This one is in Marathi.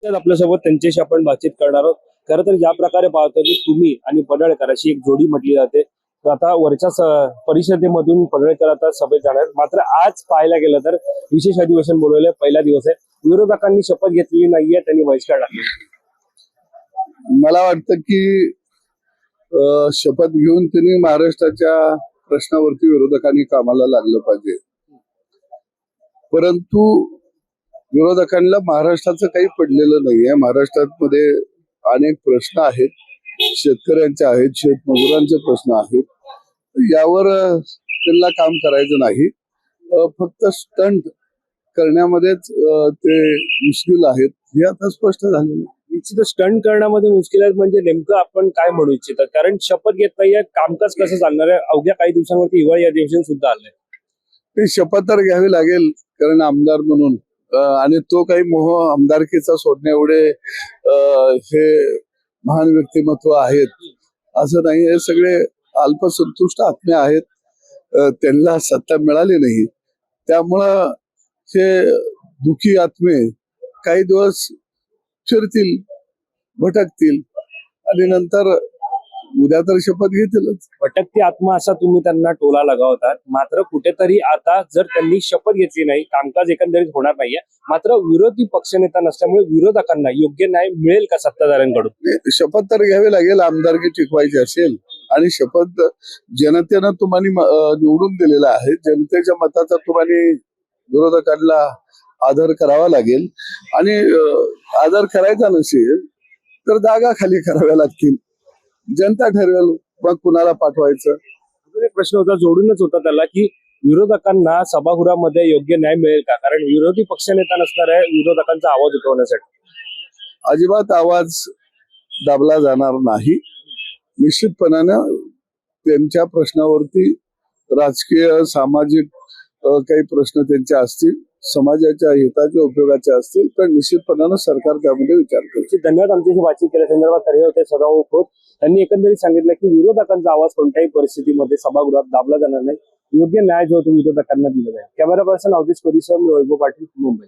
तर आपल्यासोबत त्यांच्याशी आपण बातचीत करणार आहोत. खरं तर ज्या प्रकारे पाहतो की तुम्ही आणि पडळकर अशी एक जोडी म्हटली जाते. तर आता वरच्या परिषदेमधून पडळकर आता सभेत जाणार आहेत. मात्र आज पाहायला गेलं तर विशेष अधिवेशन बोलवलंय, पहिला दिवस आहे. विरोधकांनी शपथ घेतलेली नाहीये, त्यांनी बहिष्कार टाकला. मला वाटतं की शपथ घेऊन त्यांनी महाराष्ट्राच्या प्रश्नावरती विरोधकांनी कामाला लागलं पाहिजे. परंतु विरोधकांना महाराष्ट्राचं काही पडलेलं नाहीये. महाराष्ट्रामध्ये अनेक प्रश्न आहेत, शेतकऱ्यांचे आहेत, शेतमजुरांचे प्रश्न आहेत. यावर त्यांना काम करायचं नाही. फक्त स्टंट करण्यामध्येच ते मुश्किल आहेत, हे आता स्पष्ट झालेलं आहे. निश्चितच स्टंट करण्यामध्ये मुश्किल आहे. म्हणजे नेमकं आपण काय म्हणू इच्छितात? कारण शपथ घेत नाहीये, कामकाज कसं चालणार आहे? अवघ्या काही दिवसांवरती हिवाळी अधिवेशन सुद्धा आलंय. ते शपथ तर घ्यावी लागेल, कारण आमदार म्हणून आणि तो काही मोह आमदारकीचा सोडण्या एवढे हे महान व्यक्तिमत्व आहेत असं नाही. हे सगळे अल्पसंतुष्ट आत्मे आहेत. त्यांना सत्ता मिळाली नाही, त्यामुळं हे दुखी आत्मे काही दिवस फिरतील, भटकतील आणि नंतर उद्या तर शपथ घेतीलच. भटकती आत्मा असा तुम्ही त्यांना टोला लगावतात. मात्र कुठेतरी आता जर त्यांनी शपथ घेतली नाही, कामकाज एकंदरीत होणार नाहीये. मात्र विरोधी पक्षनेता नसल्यामुळे विरोधकांना योग्य न्याय मिळेल का सत्ताधाऱ्यांकडून? शपथ तर घ्यावी लागेल. आमदारकी टिकवायची असेल आणि शपथ जनतेनं तुम्हाला निवडून दिलेला आहे. जनतेच्या मताचा तुम्हाला विरोधकांना आदर करावा लागेल. आणि आदर करायचा नसेल तर जागा खाली कराव्या लागतील. जनता ठरवेल मग कुणाला पाठवायचं. एक प्रश्न होता, जोडूनच होता त्याला, की विरोधकांना सभागृहामध्ये योग्य न्याय मिळेल का? कारण विरोधी पक्षनेता नसणार आहे विरोधकांचा आवाज उठवण्यासाठी. अजिबात आवाज दाबला जाणार नाही. निश्चितपणानं त्यांच्या प्रश्नावरती राजकीय सामाजिक काही प्रश्न त्यांचे असतील, समाजाच्या हिताच्या उपयोगाचे असतील, तर निश्चितपणानं सरकार त्यामध्ये विचार करेल. धन्यवाद. आमच्याशी बातचीत केल्या संदर्भात तर हे होते सदाभाऊ खोत. त्यांनी एकंदरीत सांगितलं की विरोधकांचा आवाज कोणत्याही परिस्थितीमध्ये सभागृहात दाबला जाणार नाही. योग्य न्याय जो तो विरोधकांना दिला जाईल. कॅमेरा पर्सन अवधेश कोरीसह मी वैभव पाटील, मुंबई.